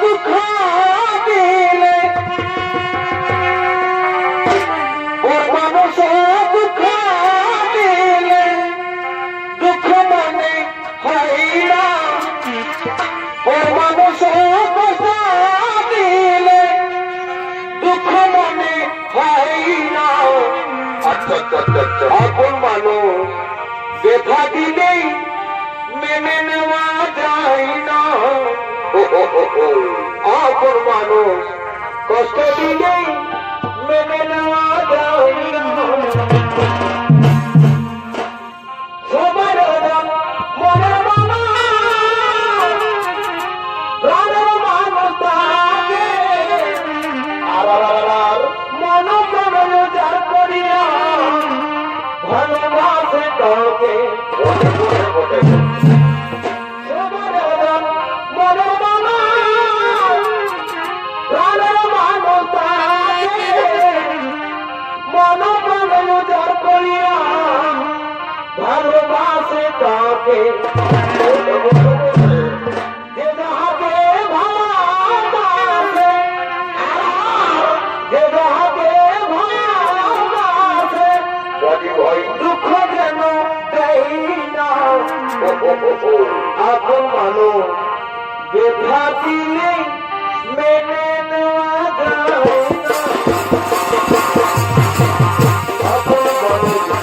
দুঃখ দিলে ওর মানুষ দুঃখ দিলে দুঃখ মনে হয় না ওর মানুষ কষ্ট দিলে দুঃখ মনে হয় না আপন মানুষ ব্যথা দিলেই মেনে নেওয়া যায় না আপন মানুষ কষ্ট দিলেই মেনে নেওয়া যায় না সবার মনের মামা প্রাণের মানুষ তাকে আর মন প্রাণ যার করিয়া ভালোবাসে তাকে ভালোবাসে তাকে যে যাহাকে ভালোবাসে যে যাহাকে ভালোবাসে দুঃখ যেন দেয় না আপন মানুষ ব্যথা দিলে মেনে নেওয়া যায় আপন মানুষ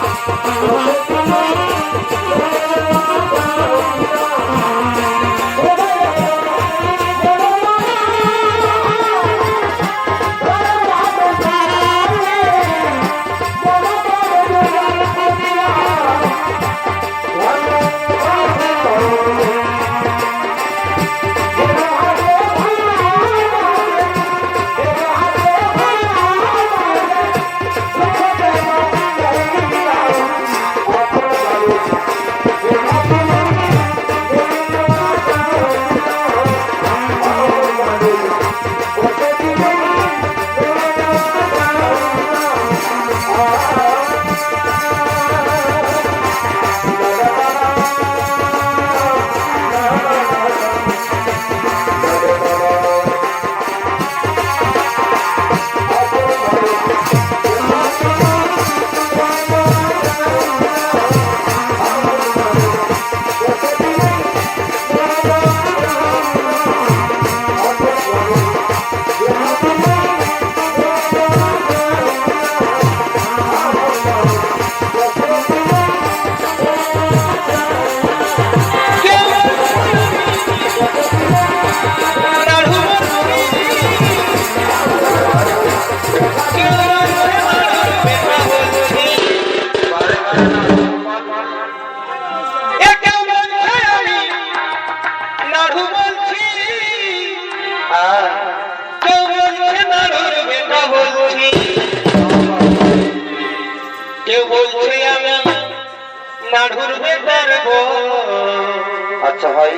আচ্ছা ভাই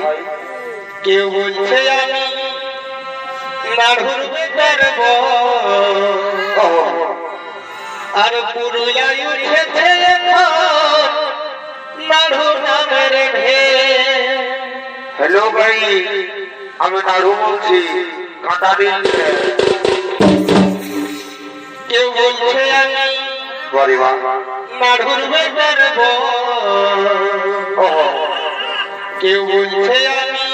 কেউ বলছে আমি নাড়ুর বেতারব আর পুরুলিয়ায় উঠেছে নাড়ু নামের ঢে হ্যালো ভাই আমি নাড়ু বলছি কাঁটা দিন কেউ বলছে আমি নাড়ুর বেতারব কেউ বলছে আমি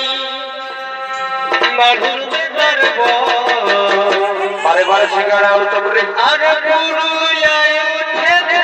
নাড়ুর বেতারব বারে বারে সিঙ্গারা আর পুরুলিয়ায় উঠেছে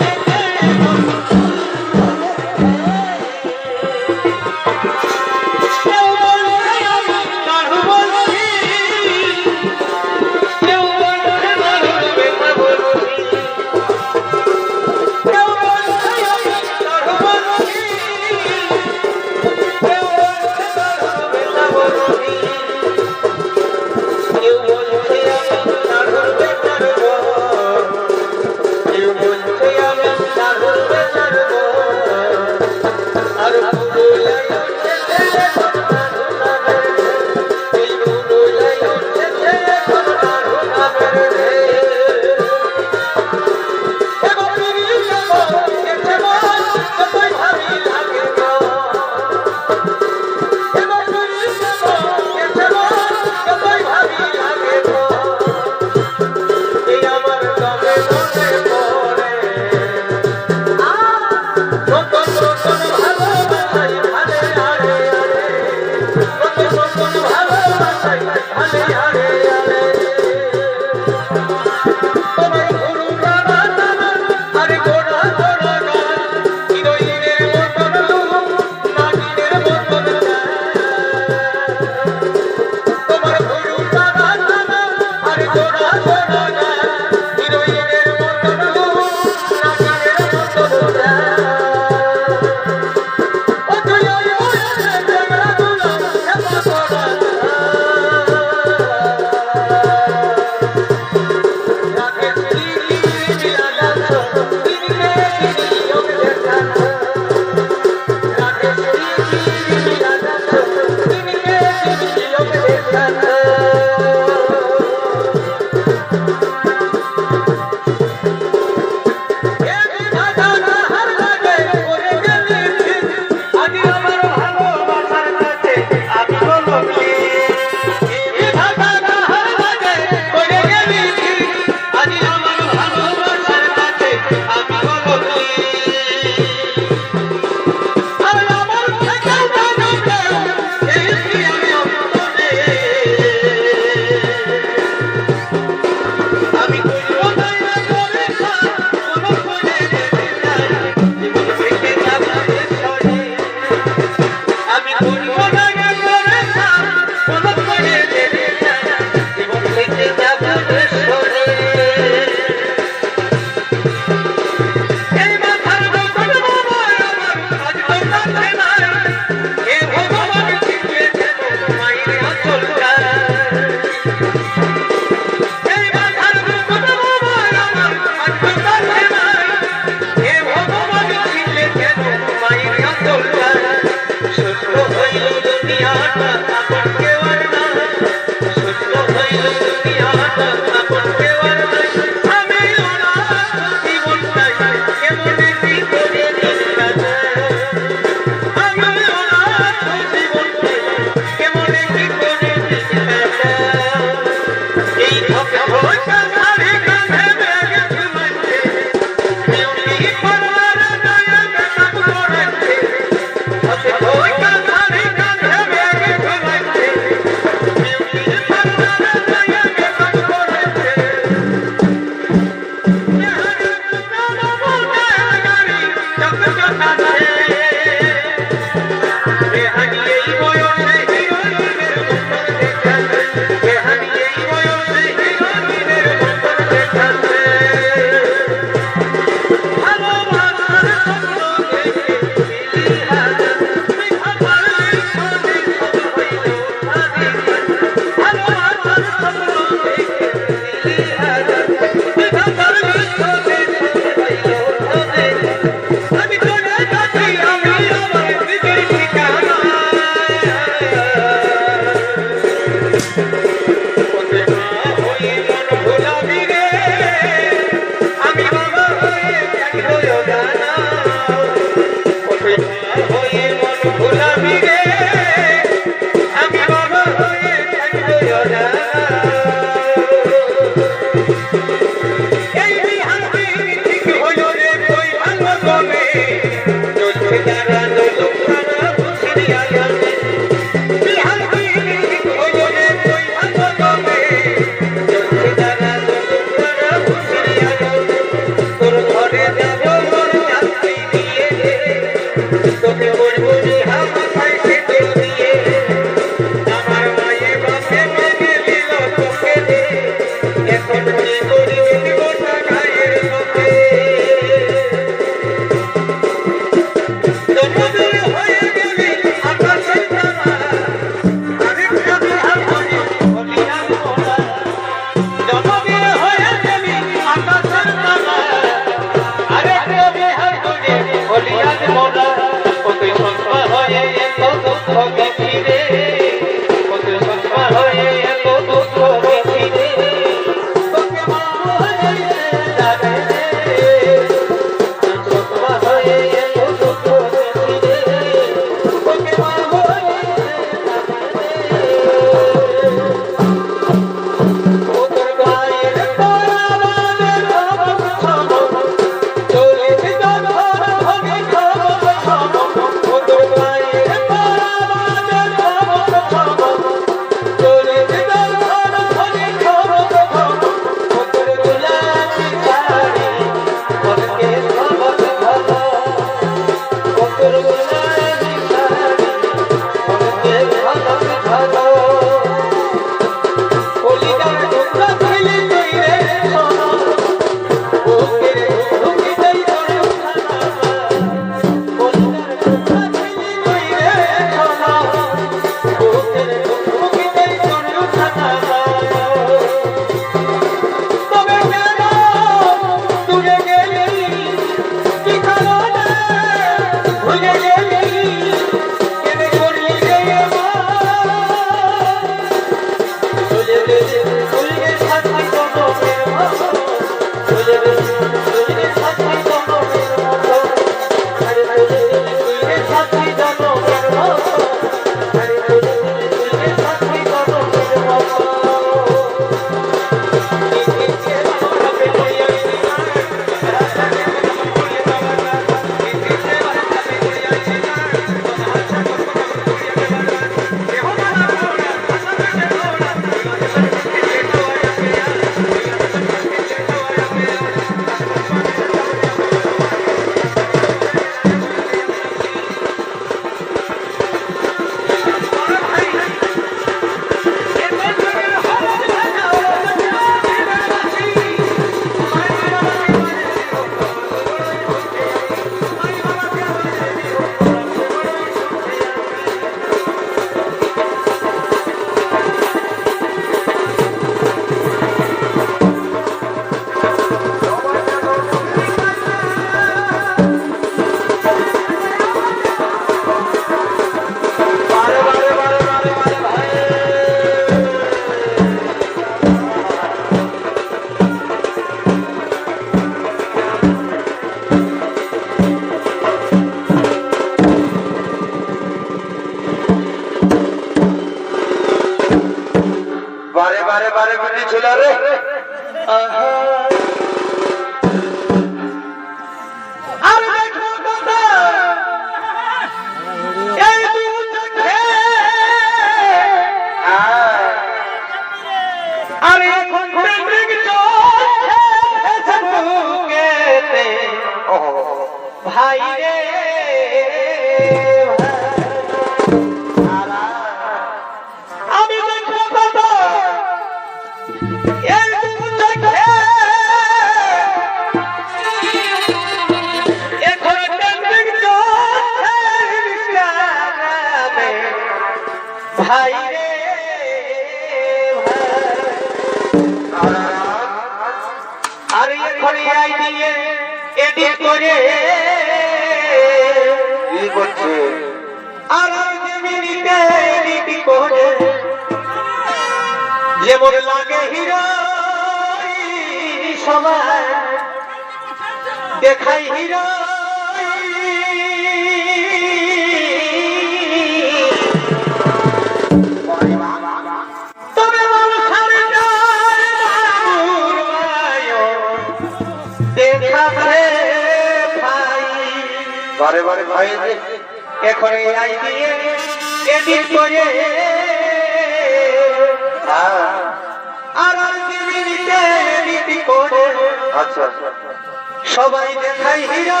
সবাই দেখাই হিরো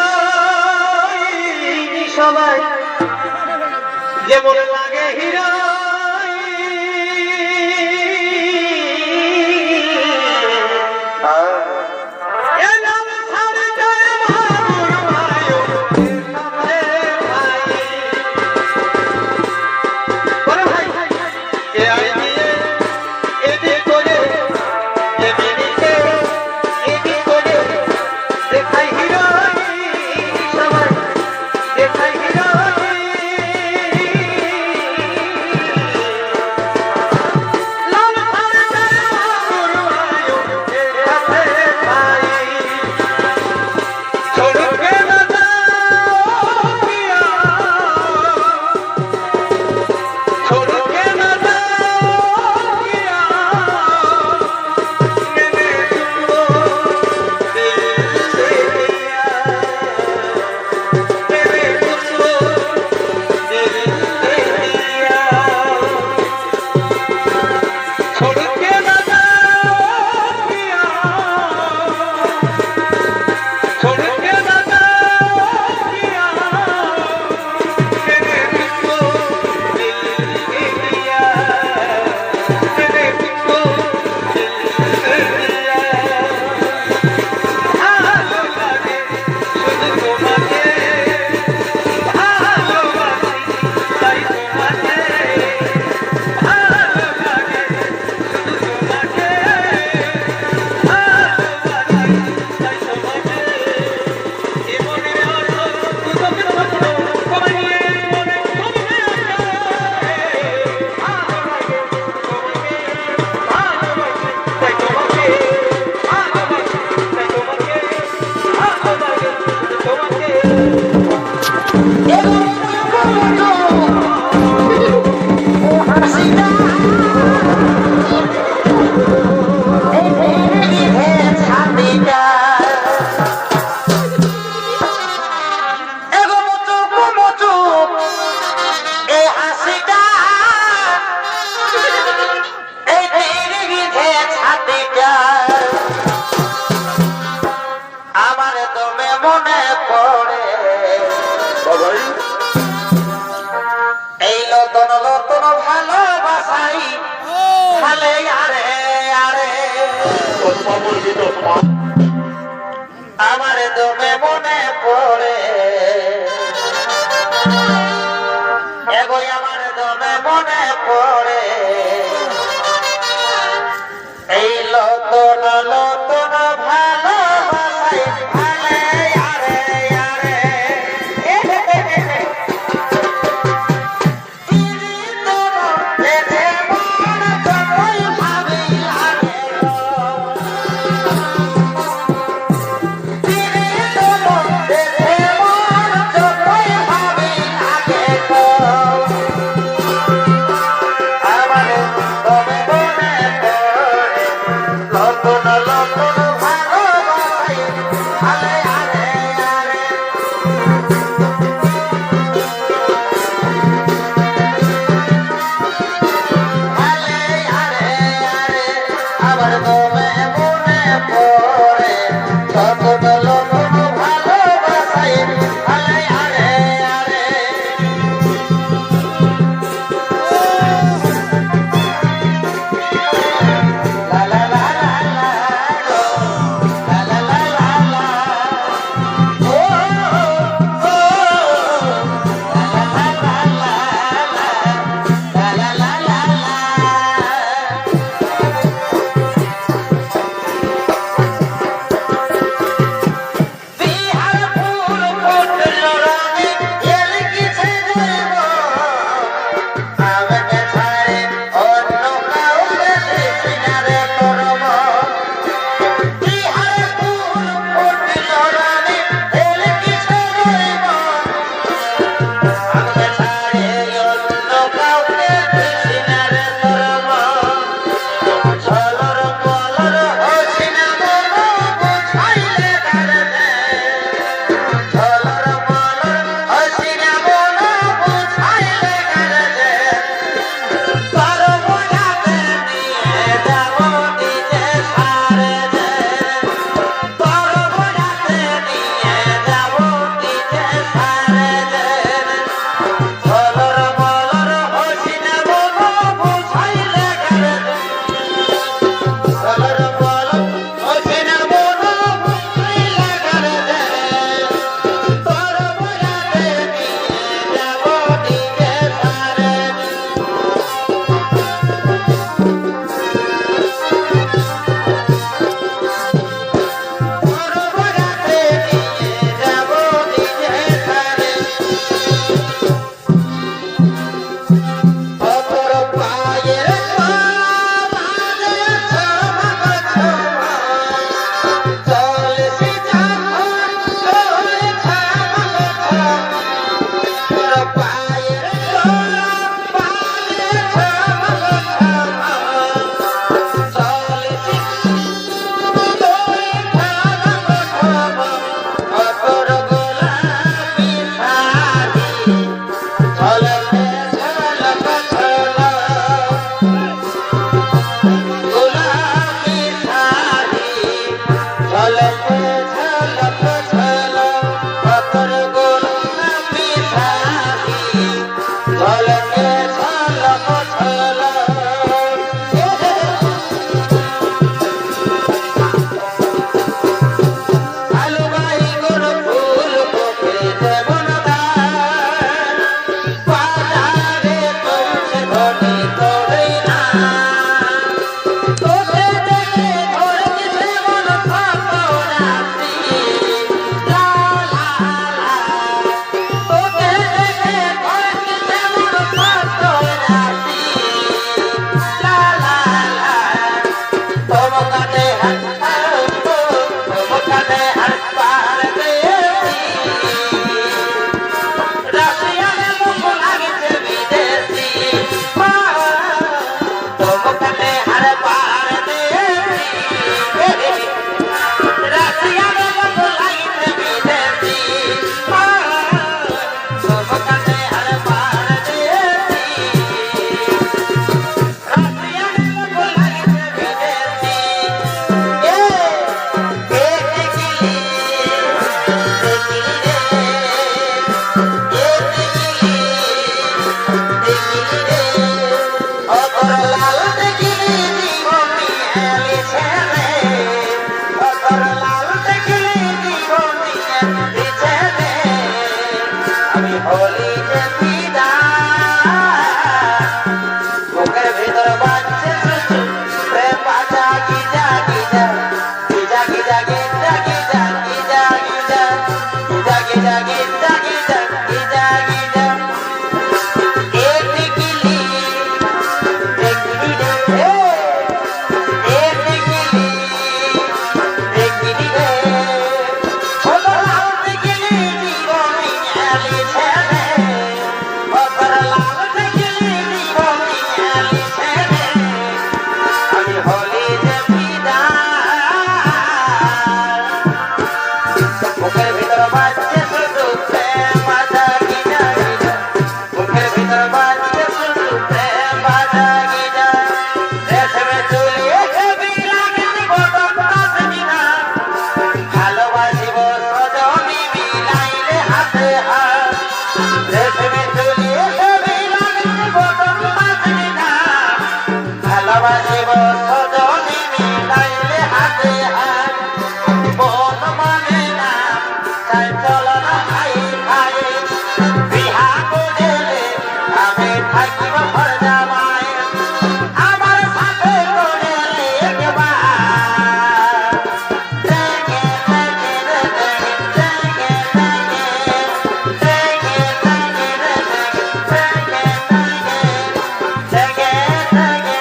সবাই যেমন লাগে হিরো ভালোবাসাই খালে আরে আরে আমার দমে মনে পড়ে এগো আমার দমে মনে পড়ে এই লতন লতন ভালোবাসাই খালে আরে আরে আমি হলি যে পিতা বুকের ভিতর বাজছে শুধু প্রেম বাজা গিজা গিজা গিজা গিজা গিজা গিজা গিজা গিজা গিজা গিজা গিজা গিজা গিজা এদিকিলি দেখিলি রে এদিকিলি দেখিলি রে ওরা দেখিলি জীবনী আলি ছেড়ে ওরা লাল দেখিলি জীবনী আলি ছেড়ে আমি হলি যে পিতা বুকের ভিতর বাজছে শুধু প্রেম বাজা গিজা গিজা বুকের ভিতর বাজছে শুধু প্রেম বাজা গিজা রেশমে চুলি ছবি লাগে বদন বাজনিনা ভালোবাসিব সজনী মিলাইলে হাতে হাত রেশমে চুলি ছবি লাগে বদন বাজনিনা ভালোবাসিব সজনী মিলাইলে হাতে হাত মন মানে না তাই চলো না ভাই ভাই বিহা করেলে আমি থাকিব ঘর জামাই আমার সাথে করেলে একবার দেখে দেখে রে দেখে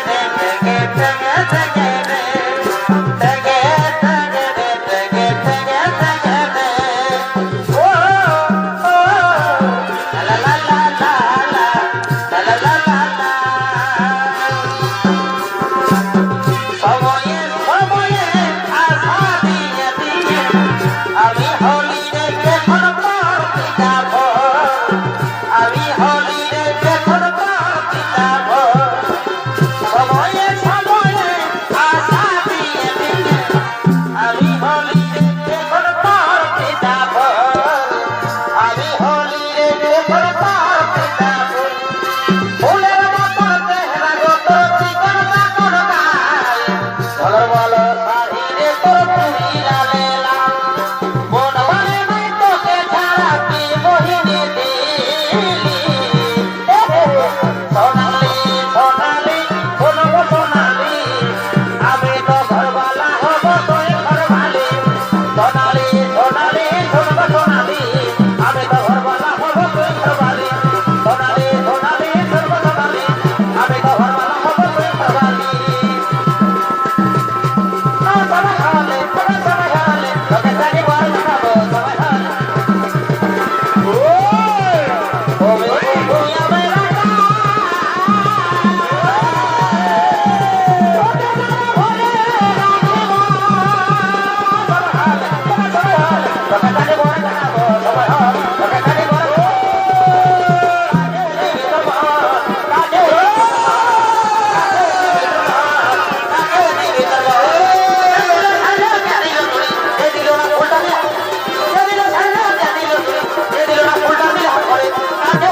দেখে দেখে দেখে রে দেখে দেখে দেখে দেখে দেখে সময়ে সময়ে আশা দিয়ে দিয়ে আমি হলি রে দেখুন পর কিতাব আমি হলি রে দেখুন পর কিতাব সময়ে সময়ে আশা দিয়ে দিয়ে আমি হলি রে দেখুন পর কিতাব আমি হলি রে দেখুন পর কিতাব ফুলের মতো চেহারা গত চিকন কাকর গায় ঝলমল শাড়ি রে তোর পুরিলা লেলা মন বলে নাই তোকে ছাড়া কি মোহিনী দিলি সোনালি সোনালি শোনব সোনালি আমি তো ঘরবালা হব তোর ঘরবালি সোনালি সোনালি শোনব সোনালি আমি তো ঘরবালা হব তোর ঘরবালি সোনালি সোনালি শোনব সোনালি আমি তো ঘরবালা হব তোর ঘরবালি সবাই হলে তোকে জানি বল খাবো সবাই হলে ও ভুইয়া মেরা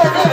Hey!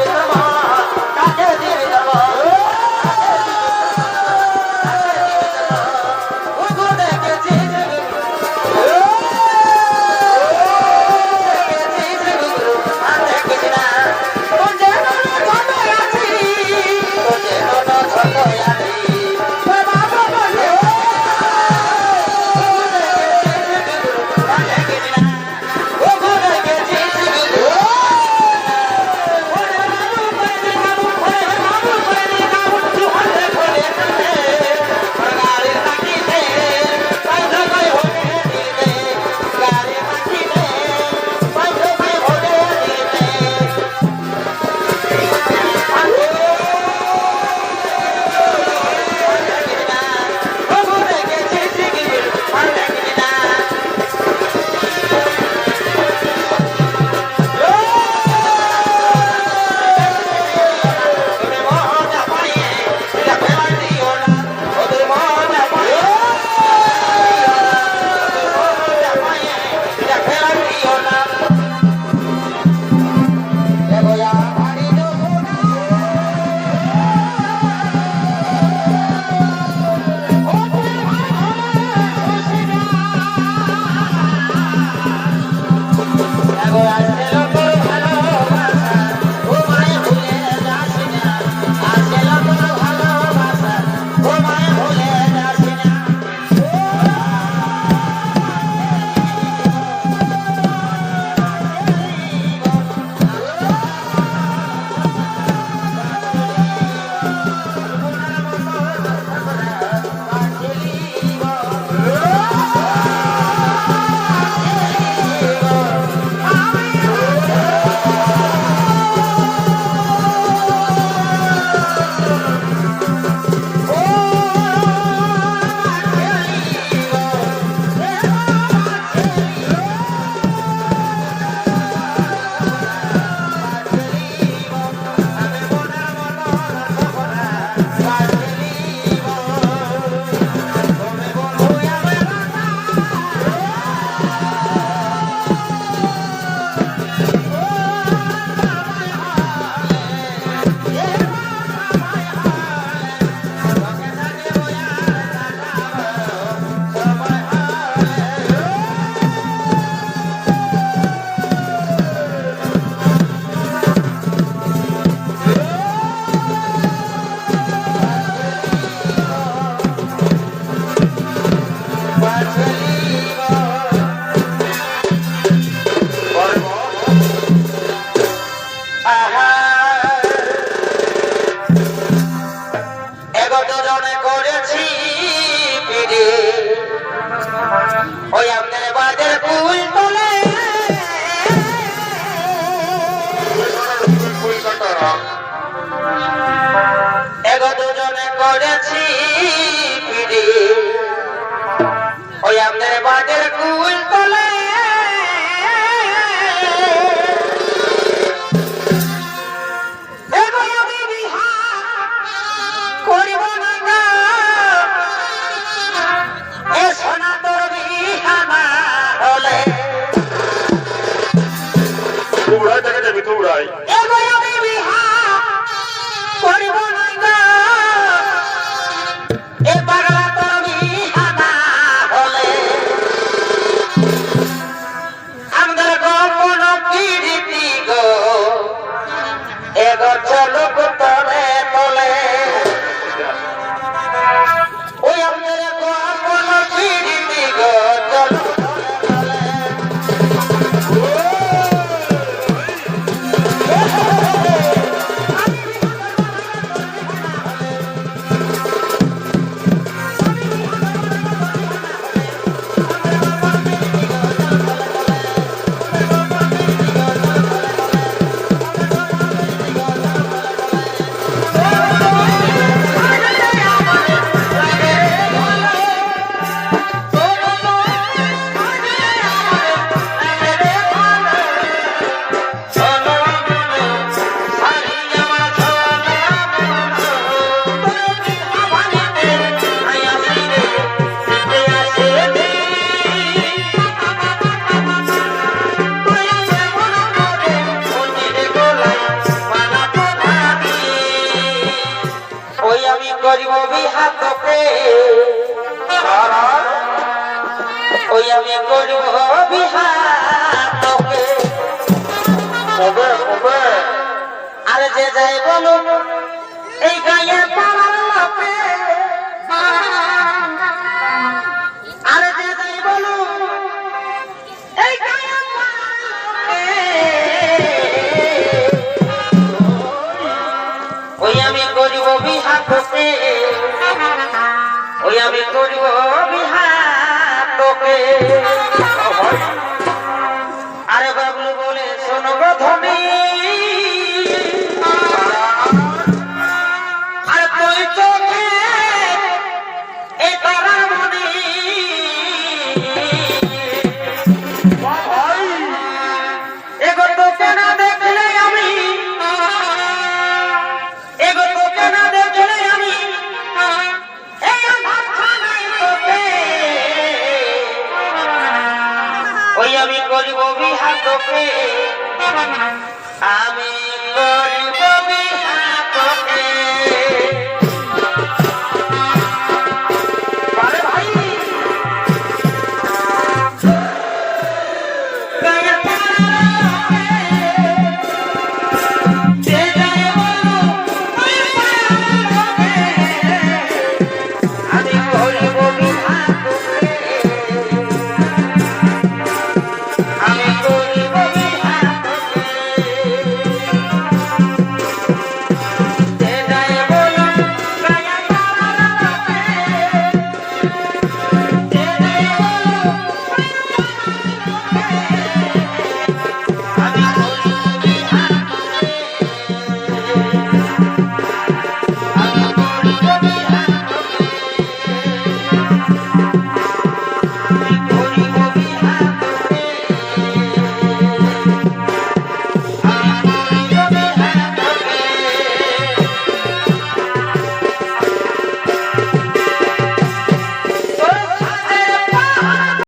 এগো দুজনে করেছি পিড়ি ওই আমাদের বাড়ির কুল তলে এগো আমি বিহা করিব না গো এ সোনা তোর বিহা না হলে উড়াই থেকে যাবি তো উড়াই এগো আমি বিহা করিব না গো এ পাগলা তোর বিহা না হলে আমাদের গোপন পিড়িতি গো এগো চলো তলে তলে ওই আমাদের গোপন পিড়িতি গো চলো ওই আমি করিব বিহা তোকে ওই আমি করিব বিহা তোকে আরে যে যাই বলুন এই গায়ে পাড়ার লোকে